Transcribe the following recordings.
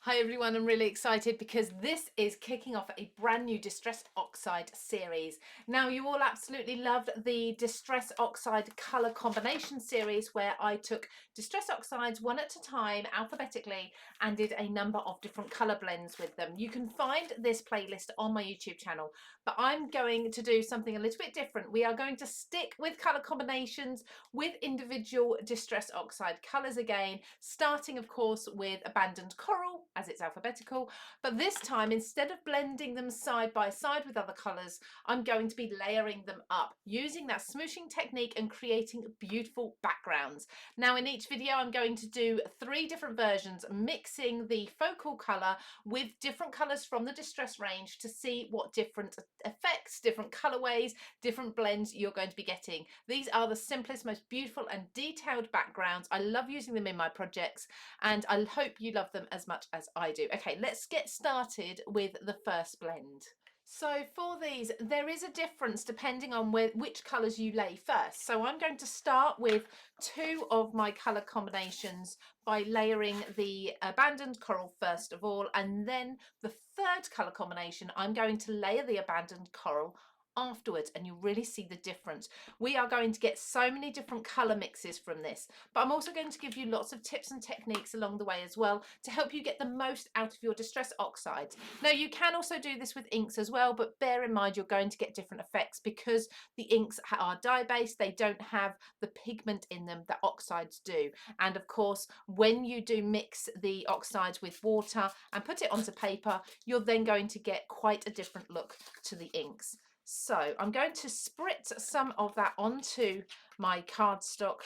Hi everyone, I'm really excited because this is kicking off a brand new Distress Oxide series. Now you all absolutely loved the Distress Oxide colour combination series where I took Distress Oxides one at a time alphabetically and did a number of different colour blends with them. You can find this playlist on my YouTube channel, but I'm going to do something a little bit different. We are going to stick with colour combinations with individual Distress Oxide colours again, starting of course with Abandoned Coral as it's alphabetical, but this time instead of blending them side by side with other colours, I'm going to be layering them up using that smooshing technique and creating beautiful backgrounds. Now in each video I'm going to do 3 different versions, mixing the focal colour with different colours from the Distress range to see what different effects, different colourways, different blends you're going to be getting. These are the simplest, most beautiful and detailed backgrounds. I love using them in my projects and I hope you love them as much as I do. Okay, let's get started with the first blend. So for these, there is a difference depending on which colours you lay first. So I'm going to start with 2 of my colour combinations by layering the Abandoned Coral first of all, and then the third colour combination, I'm going to layer the Abandoned Coral afterwards, and you really see the difference. We are going to get so many different color mixes from this, but I'm also going to give you lots of tips and techniques along the way as well to help you get the most out of your Distress Oxides. Now you can also do this with inks as well, but bear in mind you're going to get different effects because the inks are dye based. They don't have the pigment in them that oxides do, and of course when you do mix the oxides with water and put it onto paper, you're then going to get quite a different look to the inks. So I'm going to spritz some of that onto my cardstock,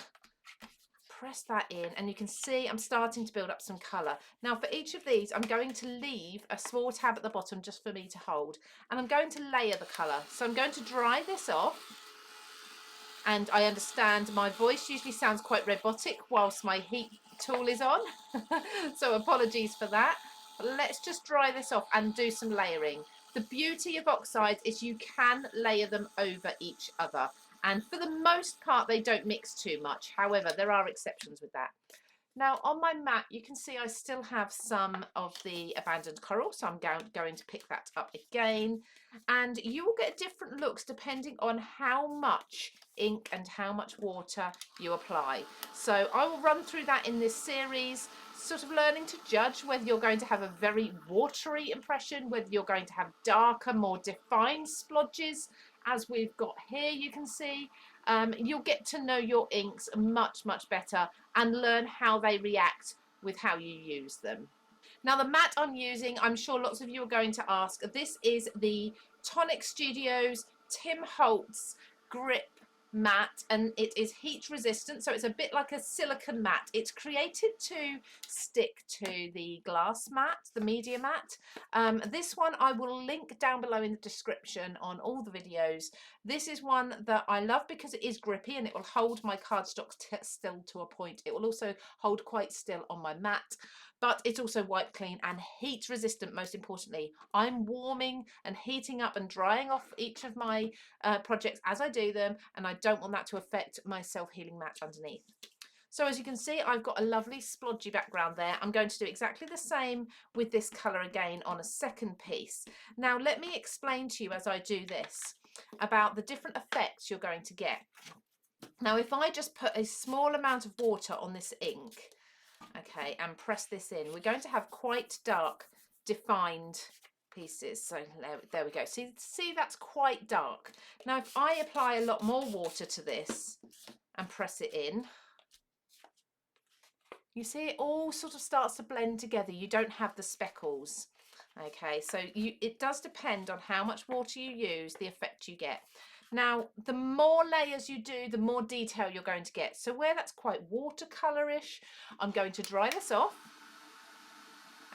press that in, and you can see I'm starting to build up some colour. Now for each of these I'm going to leave a small tab at the bottom just for me to hold, and I'm going to layer the colour. So I'm going to dry this off, and I understand my voice usually sounds quite robotic whilst my heat tool is on, so apologies for that. But let's just dry this off and do some layering. The beauty of oxides is you can layer them over each other, and for the most part they don't mix too much. However, there are exceptions with that. Now on my mat you can see I still have some of the Abandoned Coral, so I'm going to pick that up again, and you will get different looks depending on how much ink and how much water you apply. So I will run through that in this series, sort of learning to judge whether you're going to have a very watery impression, whether you're going to have darker, more defined splodges as we've got here. You can see you'll get to know your inks much better and learn how they react with how you use them. Now the mat I'm using, I'm sure lots of you are going to ask, this is the Tonic Studios Tim Holtz grip mat, and it is heat resistant, so it's a bit like a silicone mat. It's created to stick to the glass mat, the media mat. This one I will link down below in the description on all the videos. This is one that I love because it is grippy and it will hold my cardstock still to a point. It will also hold quite still on my mat, but it's also wipe clean and heat resistant. Most importantly, I'm warming and heating up and drying off each of my projects as I do them, and I don't want that to affect my self-healing mat underneath. So as you can see, I've got a lovely splodgy background there. I'm going to do exactly the same with this colour again on a second piece. Now let me explain to you as I do this about the different effects you're going to get. Now if I just put a small amount of water on this ink, okay, and press this in, we're going to have quite dark defined pieces. So there we go. See that's quite dark. Now if I apply a lot more water to this and press it in, you see it all sort of starts to blend together. You don't have the speckles. Okay, so it does depend on how much water you use, the effect you get. Now the more layers you do, the more detail you're going to get. So where that's quite watercolourish, I'm going to dry this off.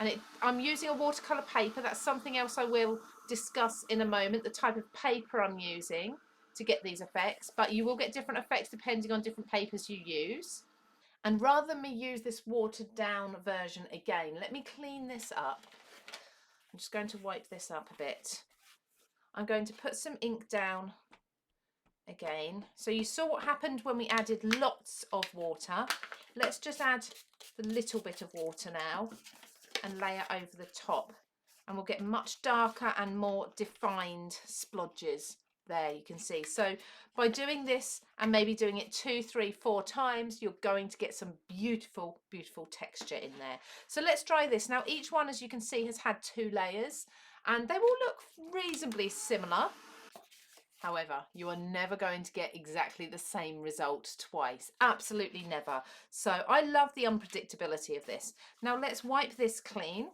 And I'm using a watercolour paper. That's something else I will discuss in a moment, the type of paper I'm using to get these effects, but you will get different effects depending on different papers you use. And rather than me use this watered down version again, let me clean this up. I'm just going to wipe this up a bit. I'm going to put some ink down again. So you saw what happened when we added lots of water. Let's just add the little bit of water now. and layer over the top, and we'll get much darker and more defined splodges there, you can see. So by doing this and maybe doing it 2, 3, 4 times, you're going to get some beautiful, beautiful texture in there. So let's try this. Now each one, as you can see, has had 2 layers and they will look reasonably similar. However, you are never going to get exactly the same result twice. Absolutely never. So I love the unpredictability of this. Now let's wipe this clean.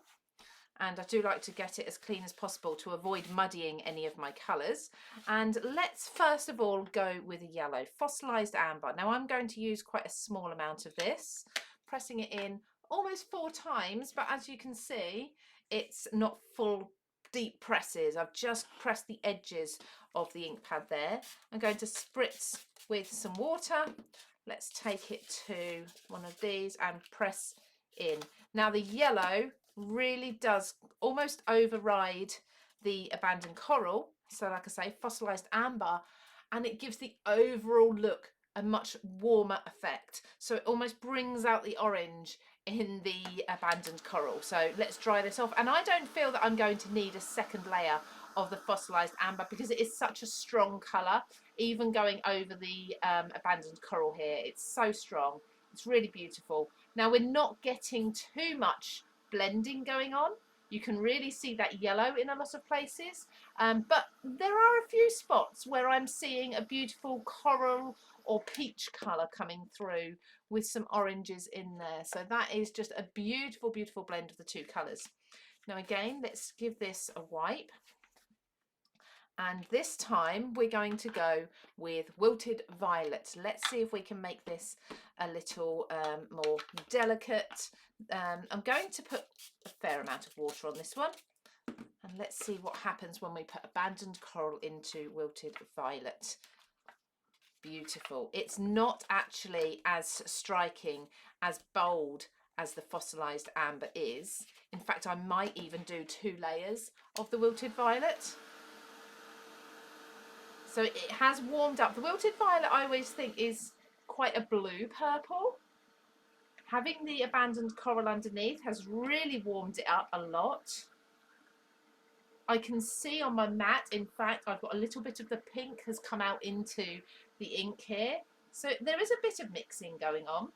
And I do like to get it as clean as possible to avoid muddying any of my colours. And let's first of all go with a yellow, Fossilized Amber. Now I'm going to use quite a small amount of this, pressing it in almost 4 times, but as you can see, it's not full deep presses. I've just pressed the edges of the ink pad there. I'm going to spritz with some water. Let's take it to one of these and press in. Now the yellow really does almost override the abandoned coral, so like I say, Fossilized Amber, and it gives the overall look a much warmer effect, so it almost brings out the orange in the abandoned coral. So let's dry this off, and I don't feel that I'm going to need a second layer of the Fossilized Amber because it is such a strong colour. Even going over the abandoned coral here, it's so strong, it's really beautiful. Now we're not getting too much blending going on. You can really see that yellow in a lot of places, but there are a few spots where I'm seeing a beautiful coral or peach colour coming through with some oranges in there. So that is just a beautiful, beautiful blend of the 2 colours. Now again, let's give this a wipe. And this time we're going to go with Wilted Violet. Let's see if we can make this a little more delicate. I'm going to put a fair amount of water on this one. And let's see what happens when we put abandoned coral into Wilted Violet. Beautiful. It's not actually as striking, as bold as the Fossilized Amber is. In fact, I might even do 2 layers of the Wilted Violet. So it has warmed up. The Wilted Violet, I always think, is quite a blue purple. Having the abandoned coral underneath has really warmed it up a lot. I can see on my mat, in fact, I've got a little bit of the pink has come out into the ink here. So there is a bit of mixing going on.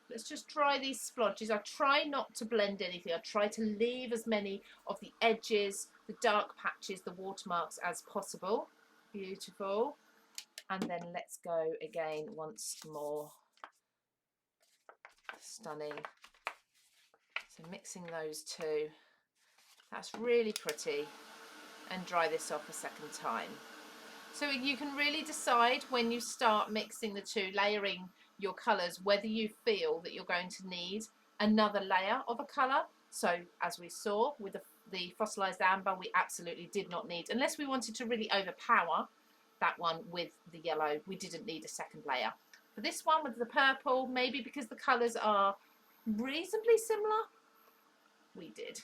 Let's just dry these splodges. I try not to blend anything. I try to leave as many of the edges, the dark patches, the watermarks as possible. Beautiful. And then let's go again once more. Stunning. So mixing those 2. That's really pretty. And dry this off a second time. So you can really decide when you start mixing the 2, layering your colours, whether you feel that you're going to need another layer of a colour. So as we saw with the Fossilized Amber, we absolutely did not need, unless we wanted to really overpower that one with the yellow, we didn't need a second layer. For this one with the purple, maybe because the colours are reasonably similar, we did.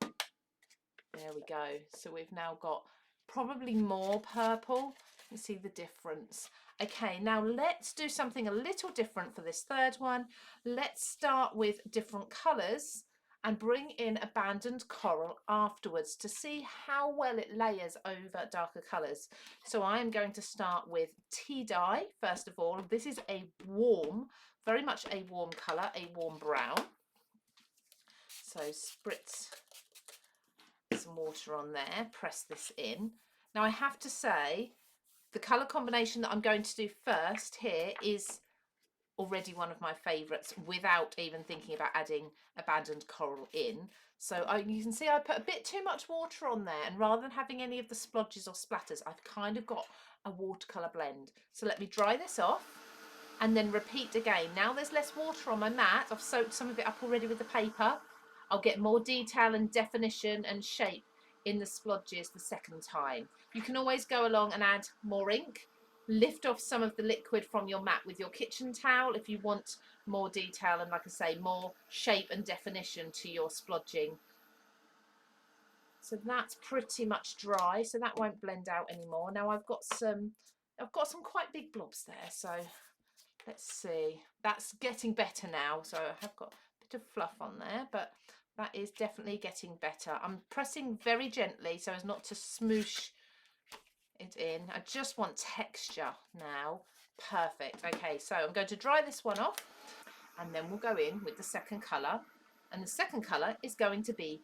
There we go. So we've now got probably more purple. You see the difference. Okay, now let's do something a little different for this 3rd one. Let's start with different colours and bring in abandoned coral afterwards to see how well it layers over darker colours. So I am going to start with tea dye first of all. This is a warm, very much a warm colour, a warm brown. So spritz some water on there, press this in. Now I have to say the colour combination that I'm going to do first here is already one of my favourites without even thinking about adding abandoned coral in. So you can see I put a bit too much water on there, and rather than having any of the splodges or splatters, I've kind of got a watercolour blend. So let me dry this off and then repeat again. Now there's less water on my mat. I've soaked some of it up already with the paper. I'll get more detail and definition and shape in the splodges the second time. You can always go along and add more ink. Lift off some of the liquid from your mat with your kitchen towel if you want more detail and, like I say, more shape and definition to your splodging. So that's pretty much dry, so that won't blend out anymore. Now I've got some quite big blobs there, so let's see. That's getting better now, so I have got a bit of fluff on there, but That is definitely getting better. I'm pressing very gently so as not to smoosh it in. I just want texture now. Perfect. Okay, so I'm going to dry this one off and then we'll go in with the second colour. And the second colour is going to be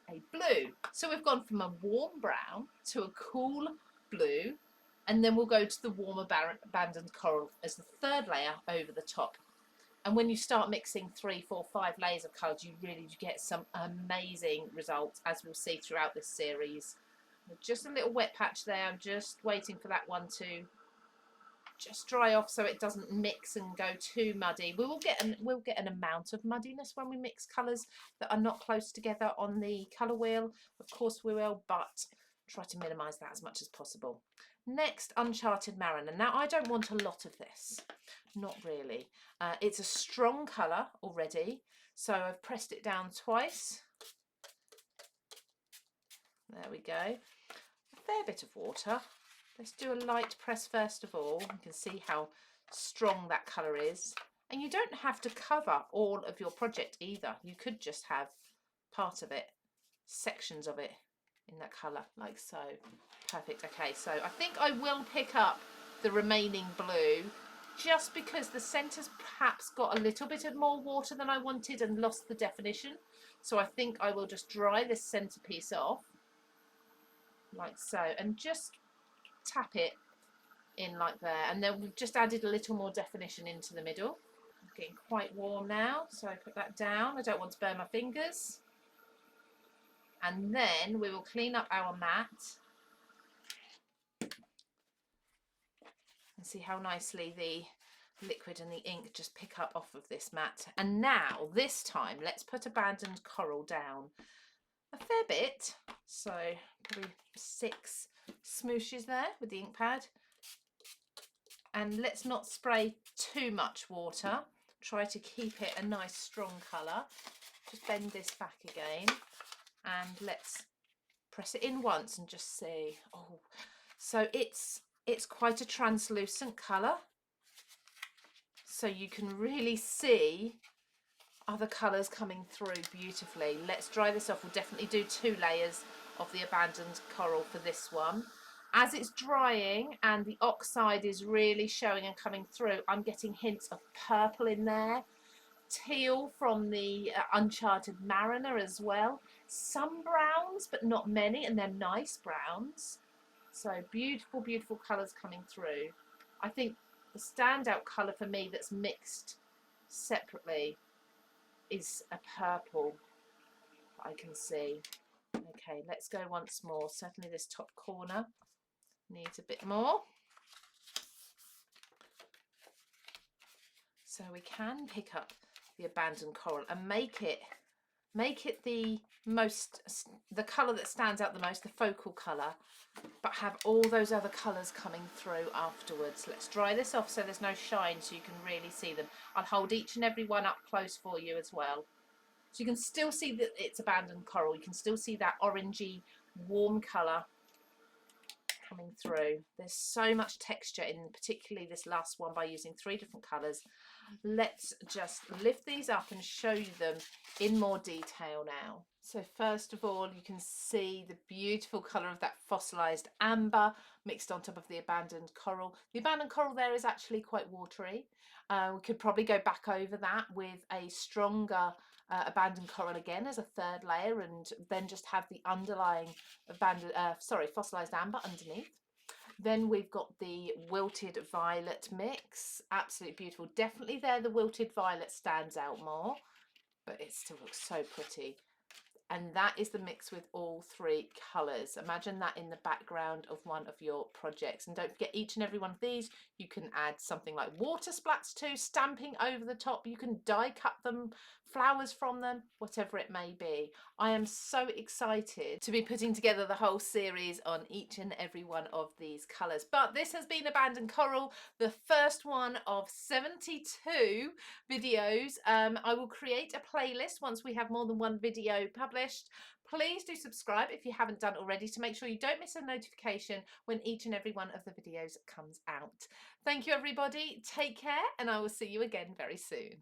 a blue. So we've gone from a warm brown to a cool blue, and then we'll go to the warmer abandoned coral as the third layer over the top. And when you start mixing 3, 4, 5 layers of colours, you really do get some amazing results, as we'll see throughout this series. Just a little wet patch there. I'm just waiting for that one to just dry off so it doesn't mix and go too muddy. We'll get an amount of muddiness when we mix colours that are not close together on the colour wheel. Of course we will, but try to minimise that as much as possible. Next, Uncharted Mariner. Now I don't want a lot of this, not really. It's a strong colour already, so I've pressed it down twice. There we go. A fair bit of water. Let's do a light press first of all. You can see how strong that colour is. And you don't have to cover all of your project either. You could just have part of it, sections of it in that colour, like so. Perfect. Okay, so I think I will pick up the remaining blue just because the centre's perhaps got a little bit of more water than I wanted and lost the definition. So I think I will just dry this centrepiece off, like so, and just tap it in like there, and then we've just added a little more definition into the middle. It's getting quite warm now, so I put that down. I don't want to burn my fingers. And then we will clean up our mat and see how nicely the liquid and the ink just pick up off of this mat. And now this time let's put abandoned coral down a fair bit, so probably 6 smooshes there with the ink pad. And let's not spray too much water. Try to keep it a nice strong colour. Just bend this back again and let's press it in once and just see. Oh, so it's quite a translucent colour, so you can really see other colours coming through beautifully. Let's dry this off. We'll definitely do 2 layers of the abandoned coral for this one. As it's drying and the oxide is really showing and coming through, I'm getting hints of purple in there, teal from the Uncharted Mariner as well, some browns but not many, and they're nice browns. So beautiful, beautiful colours coming through. I think the standout colour for me that's mixed separately is a purple that I can see. Okay, let's go once more. Certainly this top corner needs a bit more. So we can pick up the abandoned coral and make it the colour that stands out the most, the focal colour, but have all those other colours coming through afterwards. Let's dry this off so there's no shine so you can really see them. I'll hold each and every one up close for you as well. So you can still see that it's abandoned coral. You can still see that orangey warm colour coming through. There's so much texture in particularly this last one by using 3 different colours. Let's just lift these up and show you them in more detail now. So first of all, you can see the beautiful colour of that fossilized amber mixed on top of the abandoned coral. The abandoned coral there is actually quite watery. We could probably go back over that with a stronger abandoned coral again as a 3rd layer, and then just have the underlying fossilized amber underneath. Then we've got the Wilted Violet mix. Absolutely beautiful. Definitely there the Wilted Violet stands out more, but it still looks so pretty. And that is the mix with all 3 colours. Imagine that in the background of one of your projects. And don't forget, each and every one of these, you can add something like water splats to, stamping over the top. You can die cut them, flowers from them, whatever it may be. I am so excited to be putting together the whole series on each and every one of these colours. But this has been Abandoned Coral, the first one of 72 videos. I will create a playlist once we have more than 1 video published. Please do subscribe if you haven't done already to make sure you don't miss a notification when each and every one of the videos comes out. Thank you everybody, take care, and I will see you again very soon.